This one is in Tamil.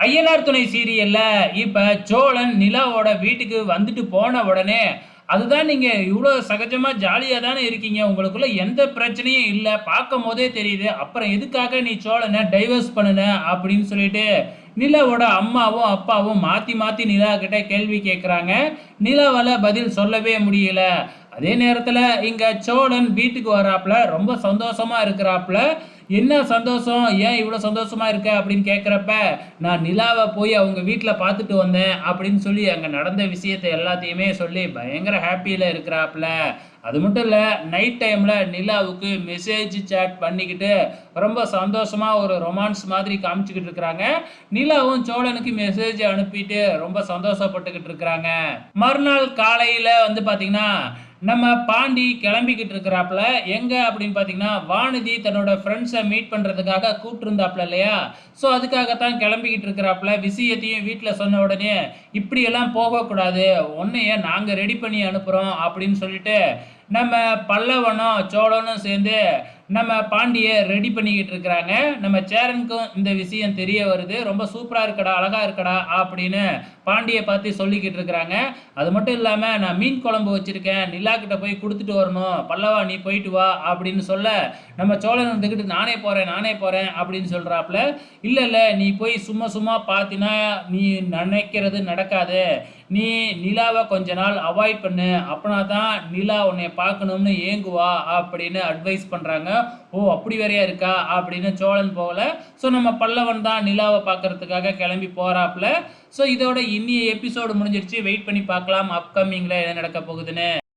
ஐயனார் துணை சீரியல்ல இப்ப சோழன் நிலாவோட வீட்டுக்கு வந்துட்டு போன உடனே, அதுதான் நீங்க இவ்ளோ சகஜமா ஜாலியா தானே இருக்கீங்க. உங்களுக்குள்ள எந்த பிரச்சனையும் இல்ல. பார்க்கும்போதே தெரியுது. அப்புறம் எதுக்காக நீ சோழன டைவர்ஸ் பண்ணுன? அப்படின்னு சொல்லிட்டு நிலாவோட அம்மாவும், அப்பாவும் மாத்தி மாத்தி நிலா கிட்ட கேள்வி கேட்குறாங்க. நிலாவால பதில் சொல்லவே முடியல. அதே நேரத்துல இங்க சோழன் வீட்டுக்கு வராப்ல, ரொம்ப சந்தோஷமா இருக்கிறாப்ல. "என்ன சந்தோஷம்? ஏன் இவ்ளோ சந்தோஷமா இருக்க?" அப்படின்னு கேட்கிறப்ப, "நான் நிலாவ போய் அவங்க வீட்ல பார்த்துட்டு வந்தேன்." அப்படின்னு சொல்லி அங்க நடந்த விஷயத்த எல்லாத்தையுமே சொல்லி பயங்கர ஹேப்பியில இருக்கிறாப்ல. அது மட்டும் இல்ல, நைட் டைம்ல நிலாவுக்கு மெசேஜ் சாட் பண்ணிக்கிட்டு ரொம்ப சந்தோஷமா ஒரு ரொமான்ஸ் மாதிரி காமிச்சுக்கிட்டு இருக்கிறாங்க. நிலாவும் சோழனுக்கு மெசேஜ் அனுப்பிட்டு ரொம்ப சந்தோஷப்பட்டுக்கிட்டு இருக்கிறாங்க. மறுநாள் காலையில வந்து பார்த்தீங்கன்னா, நம்ம பாண்டி கிளம்பிக்கிட்டு இருக்கிறாப்ல. எங்க அப்படின்னு பார்த்தீங்கன்னா, வானதி தன்னோட ஃப்ரெண்ட்ஸ மீட் பண்றதுக்காக கூப்பிட்டுருந்தாப்ல இல்லையா? ஸோ அதுக்காக தான் கிளம்பிக்கிட்டு இருக்கிறாப்ல. விஷயத்தையும் வீட்ல சொன்ன உடனே, "இப்படியெல்லாம் போகக்கூடாது. உன்னைய நாங்க ரெடி பண்ணி அனுப்புறோம்." அப்படின்னு சொல்லிட்டு, நம்ம பல்லவனும், சோழனும் சேர்ந்து நம்ம பாண்டிய ரெடி பண்ணிக்கிட்டு இருக்கிறாங்க. நம்ம சேரனுக்கும் இந்த விஷயம் தெரிய வருது. "ரொம்ப சூப்பரா இருக்கடா, அழகா இருக்கடா" அப்படின்னு பாண்டிய பார்த்து சொல்லிக்கிட்டு இருக்கிறாங்க. அது மட்டும் இல்லாம, "நான் மீன் குழம்பு வச்சிருக்கேன். நிலா கிட்ட போய் குடுத்துட்டு வரணும். பல்லவா நீ போயிட்டு வா" அப்படின்னு சொல்ல, நம்ம சோழன் இருந்துகிட்டு, "நானே போறேன், நானே போறேன்" அப்படின்னு சொல்றாப்ல. "இல்ல, இல்ல, நீ போய் சும்மா சும்மா பார்த்தீன்னா, நீ நினைக்கிறது நடக்காது. நீ நிலாவ கொஞ்ச நாள் அவாய்ட் பண்ணு. அப்பனா தான் நிலா உன்னைய பார்க்கணும்னு ஏங்குவா" அப்படின்னு அட்வைஸ் பண்றாங்க. "ஓ! அப்படி வேறையா இருக்கா?" அப்படின்னு சோழன் போகல. ஸோ நம்ம பல்லவன் தான் நிலாவ பார்க்கறதுக்காக கிளம்பி போறாப்ல. ஸோ இதோட இன்னிய எபிசோடு முடிஞ்சிருச்சு. வெயிட் பண்ணி பார்க்கலாம் அப்கமிங்ல என்ன நடக்க போகுதுன்னு.